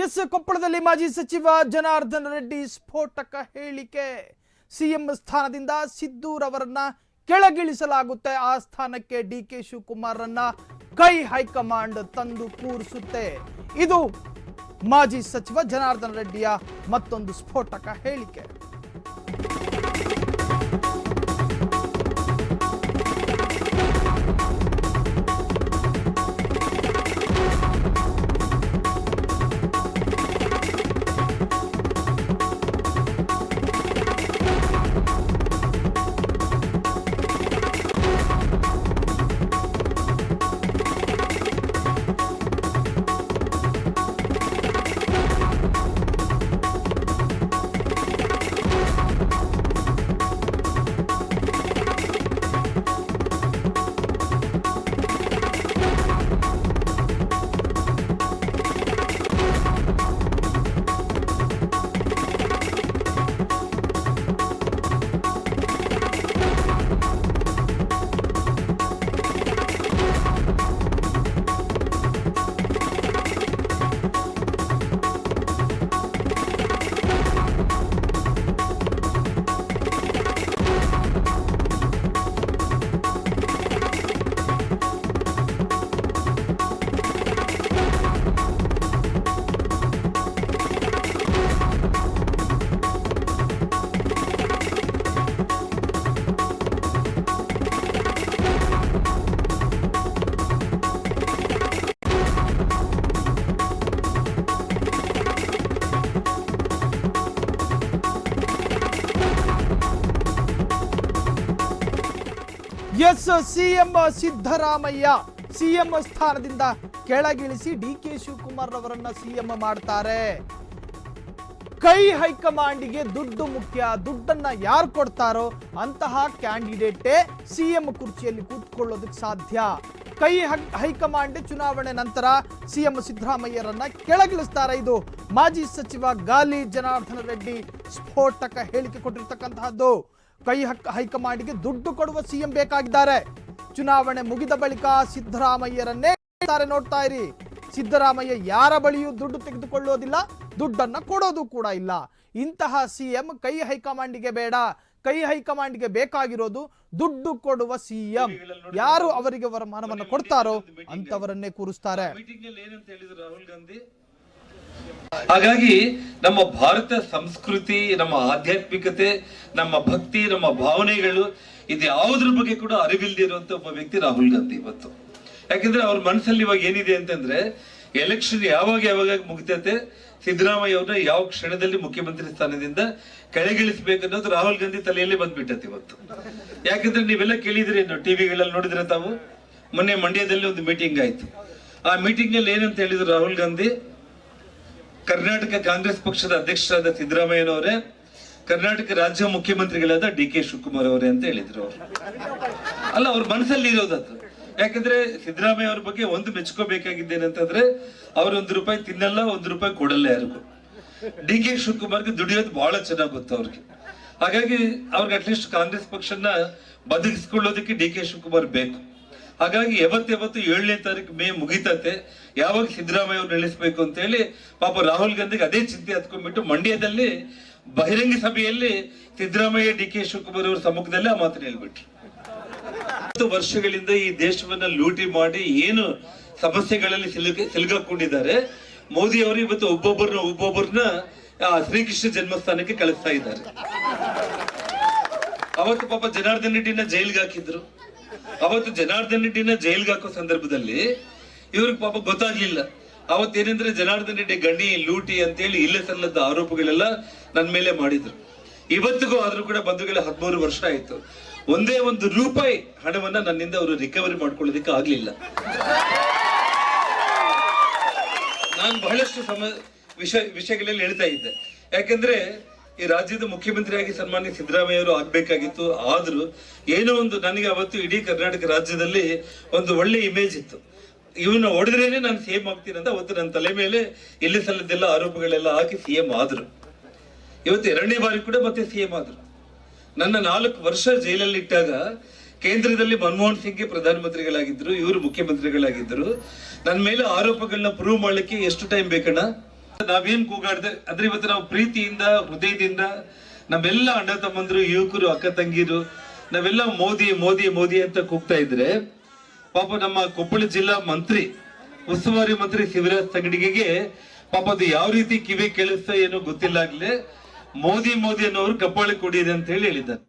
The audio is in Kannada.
ಎಸ್ ಕೊಪ್ಪಳದಲ್ಲಿ ಮಾಜಿ ಸಚಿವ ಜನಾರ್ದನ ರೆಡ್ಡಿ ಸ್ಫೋಟಕ ಹೇಳಿಕೆ. ಸಿಎಂ ಸ್ಥಾನದಿಂದ ಸಿದ್ದೂರವರನ್ನ ಕೆಳಗಿಳಿಸಲಾಗುತ್ತೆ. ಆ ಸ್ಥಾನಕ್ಕೆ ಡಿಕೆ ಶಿವಕುಮಾರ್ ರನ್ನ ಕೈ ಹೈಕಮಾಂಡ್ ತಂದು ಕೂರಿಸುತ್ತೆ. ಇದು ಮಾಜಿ ಸಚಿವ ಜನಾರ್ದನ ರೆಡ್ಡಿಯ ಮತ್ತೊಂದು ಸ್ಫೋಟಕ ಹೇಳಿಕೆ. ಎಸ್ ಸಿಎಂ ಸಿದ್ದರಾಮಯ್ಯ ಸಿಎಂ ಸ್ಥಾನದಿಂದ ಕೆಳಗಿಳಿಸಿ ಡಿಕೆ ಶಿವಕುಮಾರ್ ಅವರನ್ನ ಸಿಎಂ ಮಾಡ್ತಾರೆ. ಕೈ ಹೈಕಮಾಂಡಿಗೆ ದುಡ್ಡು ಮುಖ್ಯ. ದುಡ್ಡನ್ನ ಯಾರು ಕೊಡ್ತಾರೋ ಅಂತಹ ಕ್ಯಾಂಡಿಡೇಟೇ ಸಿಎಂ ಕುರ್ಚಿಯಲ್ಲಿ ಕೂತ್ಕೊಳ್ಳೋದಕ್ಕೆ ಸಾಧ್ಯ. ಕೈ ಹೈಕಮಾಂಡ್ ಚುನಾವಣೆ ನಂತರ ಸಿಎಂ ಸಿದ್ದರಾಮಯ್ಯರನ್ನ ಕೆಳಗಿಳಿಸ್ತಾರೆ. ಇದು ಮಾಜಿ ಸಚಿವ ಗಾಲಿ ಜನಾರ್ದನ ರೆಡ್ಡಿ ಸ್ಫೋಟಕ ಹೇಳಿಕೆ ಕೊಟ್ಟಿರ್ತಕ್ಕಂತಹದ್ದು. ಕೈ ಹೈಕಮಾಂಡ್ಗೆ ದುಡ್ಡು ಕೊಡುವ ಸಿಎಂ ಬೇಕಾಗಿದ್ದಾರೆ. ಚುನಾವಣೆ ಮುಗಿದ ಬಳಿಕ ಸಿದ್ದರಾಮಯ್ಯರನ್ನೇ ನೋಡ್ತಾ ಇರಿ. ಸಿದ್ದರಾಮಯ್ಯ ಯಾರ ಬಳಿಯೂ ದುಡ್ಡು ತೆಗೆದುಕೊಳ್ಳೋದಿಲ್ಲ, ದುಡ್ಡನ್ನ ಕೊಡೋದು ಕೂಡ ಇಲ್ಲ. ಇಂತಹ ಸಿಎಂ ಕೈ ಹೈಕಮಾಂಡಿಗೆ ಬೇಡ. ಕೈ ಹೈಕಮಾಂಡ್ಗೆ ಬೇಕಾಗಿರೋದು ದುಡ್ಡು ಕೊಡುವ ಸಿಎಂ. ಯಾರು ಅವರಿಗೆ ವರಮಾನವನ್ನು ಕೊಡ್ತಾರೋ ಅಂತವರನ್ನೇ ಕೂರಿಸ್ತಾರೆ. ಹಾಗಾಗಿ ನಮ್ಮ ಭಾರತ ಸಂಸ್ಕೃತಿ, ನಮ್ಮ ಆಧ್ಯಾತ್ಮಿಕತೆ, ನಮ್ಮ ಭಕ್ತಿ, ನಮ್ಮ ಭಾವನೆಗಳು ಇದ್ಯಾವುದ್ರ ಬಗ್ಗೆ ಕೂಡ ಅರಿವಿಲ್ದಿರುವಂತ ಒಬ್ಬ ವ್ಯಕ್ತಿ ರಾಹುಲ್ ಗಾಂಧಿ ಇವತ್ತು. ಯಾಕಂದ್ರೆ ಅವ್ರ ಮನಸ್ಸಲ್ಲಿ ಇವಾಗ ಏನಿದೆ ಅಂತಂದ್ರೆ ಎಲೆಕ್ಷನ್ ಯಾವಾಗ ಮುಗಿತೈತೆ, ಸಿದ್ದರಾಮಯ್ಯ ಅವ್ರನ್ನ ಯಾವ ಕ್ಷಣದಲ್ಲಿ ಮುಖ್ಯಮಂತ್ರಿ ಸ್ಥಾನದಿಂದ ಕೆಳಗಿಳಿಸಬೇಕು ಅನ್ನೋದು ರಾಹುಲ್ ಗಾಂಧಿ ತಲೆಯಲ್ಲಿ ಬಂದ್ಬಿಟ್ಟೈತೆ ಇವತ್ತು. ಯಾಕಂದ್ರೆ ನೀವೆಲ್ಲ ಕೇಳಿದ್ರಿ, ಟಿವಿಗಳಲ್ಲಿ ನೋಡಿದ್ರೆ ತಾವು. ಮೊನ್ನೆ ಮಂಡ್ಯದಲ್ಲಿ ಒಂದು ಮೀಟಿಂಗ್ ಆಯ್ತು. ಆ ಮೀಟಿಂಗ್ ನಲ್ಲಿ ಏನಂತ ಹೇಳಿದ್ರು ರಾಹುಲ್ ಗಾಂಧಿ, ಕರ್ನಾಟಕ ಕಾಂಗ್ರೆಸ್ ಪಕ್ಷದ ಅಧ್ಯಕ್ಷರಾದ ಸಿದ್ದರಾಮಯ್ಯನವರೇ, ಕರ್ನಾಟಕ ರಾಜ್ಯ ಮುಖ್ಯಮಂತ್ರಿಗಳಾದ ಡಿಕೆ ಶಿವಕುಮಾರ್ ಅವರೇ ಅಂತ ಹೇಳಿದ್ರು ಅವರು. ಅಲ್ಲ, ಅವ್ರ ಮನಸ್ಸಲ್ಲಿ ಇರೋದದು. ಯಾಕಂದ್ರೆ ಸಿದ್ದರಾಮಯ್ಯ ಅವ್ರ ಬಗ್ಗೆ ಒಂದು ಮೆಚ್ಕೋಬೇಕಾಗಿದ್ದೇನಂತಂದ್ರೆ ಅವ್ರ ₹1 ತಿನ್ನಲ್ಲ, ₹1 ಕೊಡಲ್ಲ ಯಾರಿಗೂ. ಡಿಕೆ ಶಿವಕುಮಾರ್ಗೆ ದುಡಿಯೋದು ಬಹಳ ಚೆನ್ನಾಗಿ ಗೊತ್ತು ಅವ್ರಿಗೆ. ಹಾಗಾಗಿ ಅವ್ರಿಗೆ ಅಟ್ಲೀಸ್ಟ್ ಕಾಂಗ್ರೆಸ್ ಪಕ್ಷನ ಬದುಕಿಸ್ಕೊಳ್ಳೋದಕ್ಕೆ ಡಿಕೆ ಶಿವಕುಮಾರ್ ಬೇಕು. ಹಾಗಾಗಿ ಯಾವತ್ತು 7ನೇ ತಾರೀಕು ಮೇ ಮುಗಿತತೆ, ಯಾವಾಗ ಸಿದ್ದರಾಮಯ್ಯ ಅವ್ರು ನಿಲ್ಲಿಸ್ಬೇಕು ಅಂತ ಹೇಳಿ ಪಾಪ ರಾಹುಲ್ ಗಾಂಧಿಗೆ ಅದೇ ಚಿಂತೆ ಹತ್ಕೊಂಡ್ಬಿಟ್ಟು ಮಂಡ್ಯದಲ್ಲಿ ಬಹಿರಂಗ ಸಭೆಯಲ್ಲಿ ಸಿದ್ದರಾಮಯ್ಯ ಡಿಕೆ ಶಿವಕುಮಾರ್ ಅವ್ರ ಸಮ್ಮುಖದಲ್ಲೇ ಆ ಮಾತನ್ನ ಹೇಳ್ಬಿಟ್ರು. 10 ವರ್ಷಗಳಿಂದ ಈ ದೇಶವನ್ನ ಲೂಟಿ ಮಾಡಿ ಏನು ಸಮಸ್ಯೆಗಳಲ್ಲಿ ಸಿಲುಗಾಕೊಂಡಿದ್ದಾರೆ ಮೋದಿ ಅವರು ಇವತ್ತು ಒಬ್ಬೊಬ್ಬರನ್ನ ಶ್ರೀಕೃಷ್ಣ ಜನ್ಮಸ್ಥಾನಕ್ಕೆ ಕಳಿಸ್ತಾ ಇದ್ದಾರೆ. ಅವತ್ತು ಪಾಪ ಜನಾರ್ದನ್ ರೆಡ್ಡಿನ ಜೈಲ್ಗೆ ಹಾಕಿದ್ರು. ಅವತ್ತು ಜನಾರ್ದನ್ ರೆಡ್ಡಿನ ಜೈಲ್ಗೆ ಹಾಕೋ ಸಂದರ್ಭದಲ್ಲಿ ಇವ್ರಿಗೆ ಪಾಪ ಗೊತ್ತಾಗ್ಲಿಲ್ಲ. ಅವತ್ತೇನೆಂದ್ರೆ ಜನಾರ್ದನ್ ರೆಡ್ಡಿ ಗಣಿ ಲೂಟಿ ಅಂತೇಳಿ ಇಲ್ಲ ಸಲ್ಲದ ಆರೋಪಗಳೆಲ್ಲ ನನ್ನ ಮೇಲೆ ಮಾಡಿದ್ರು. ಇವತ್ತಿಗೂ ಆದ್ರೂ ಕೂಡ ಬಂಧುಗಳ 13 ವರ್ಷ ಆಯ್ತು, ಒಂದೇ ₹1 ಹಣವನ್ನ ನನ್ನಿಂದ ಅವರು ರಿಕವರಿ ಮಾಡ್ಕೊಳ್ಳೋದಕ್ಕೆ ಆಗ್ಲಿಲ್ಲ. ನಾನು ಬಹಳಷ್ಟು ವಿಷಯಗಳಲ್ಲಿ ಹೇಳ್ತಾ ಇದ್ದೆ. ಯಾಕಂದ್ರೆ ಈ ರಾಜ್ಯದ ಮುಖ್ಯಮಂತ್ರಿಯಾಗಿ ಸನ್ಮಾನ್ಯ ಸಿದ್ದರಾಮಯ್ಯ ಅವರು ಆಗ್ಬೇಕಾಗಿತ್ತು. ಆದ್ರೂ ಏನೋ ಒಂದು ನನಗೆ ಅವತ್ತು ಇಡೀ ಕರ್ನಾಟಕ ರಾಜ್ಯದಲ್ಲಿ ಒಂದು ಒಳ್ಳೆ ಇಮೇಜ್ ಇತ್ತು. ಇವನ್ನ ಹೊಡೆದ್ರೇನೆ ನಾನು ಸಿಎಂ ಆಗ್ತೀನಿ ಅಂತ ಅವತ್ತು ನನ್ನ ತಲೆ ಮೇಲೆ ಇಲ್ಲಿ ಸಲ್ಲದೆಲ್ಲ ಆರೋಪಗಳೆಲ್ಲ ಹಾಕಿ ಸಿಎಂ ಆದ್ರು. ಇವತ್ತು 2ನೇ ಬಾರಿ ಕೂಡ ಮತ್ತೆ ಸಿಎಂ ಆದ್ರು. ನನ್ನ 4 ವರ್ಷ ಜೈಲಲ್ಲಿ ಇಟ್ಟಾಗ ಕೇಂದ್ರದಲ್ಲಿ ಮನಮೋಹನ್ ಸಿಂಗ್ ಪ್ರಧಾನಮಂತ್ರಿಗಳಾಗಿದ್ರು, ಇವರು ಮುಖ್ಯಮಂತ್ರಿಗಳಾಗಿದ್ರು. ನನ್ನ ಮೇಲೆ ಆರೋಪಗಳನ್ನ ಪ್ರೂವ್ ಮಾಡ್ಲಿಕ್ಕೆ ಎಷ್ಟು ಟೈಮ್ ಬೇಕಣ್ಣ? ನಾವೇನ್ ಕೂಗಾಡ್ದೆ ಅದ್ರ ಇವತ್ತು ನಾವು ಪ್ರೀತಿಯಿಂದ ಹೃದಯದಿಂದ ನಮ್ಮೆಲ್ಲ ಅಣ್ಣ ತಮ್ಮಂದ್ರು ಯುವಕರು ಅಕ್ಕ ತಂಗಿರು ನಾವೆಲ್ಲ ಮೋದಿ ಮೋದಿ ಮೋದಿ ಅಂತ ಕೂಗ್ತಾ ಇದ್ರೆ ಪಾಪ ನಮ್ಮ ಕೊಪ್ಪಳ ಜಿಲ್ಲಾ ಮಂತ್ರಿ ಉಸ್ತುವಾರಿ ಮಂತ್ರಿ ಶಿವರಾಜ್ ತಂಗಡಿಗೆಗೆ ಪಾಪ ಅದು ಯಾವ ರೀತಿ ಕಿವಿ ಕೇಳಿಸ್ತಾ ಏನೋ ಗೊತ್ತಿಲ್ಲ ಆಗ್ಲೇ ಮೋದಿ ಮೋದಿ ಅನ್ನೋರು ಕಪ್ಪಾಳಿ ಕೊಡಿದೆ ಅಂತ ಹೇಳಿದ್ದಾರೆ.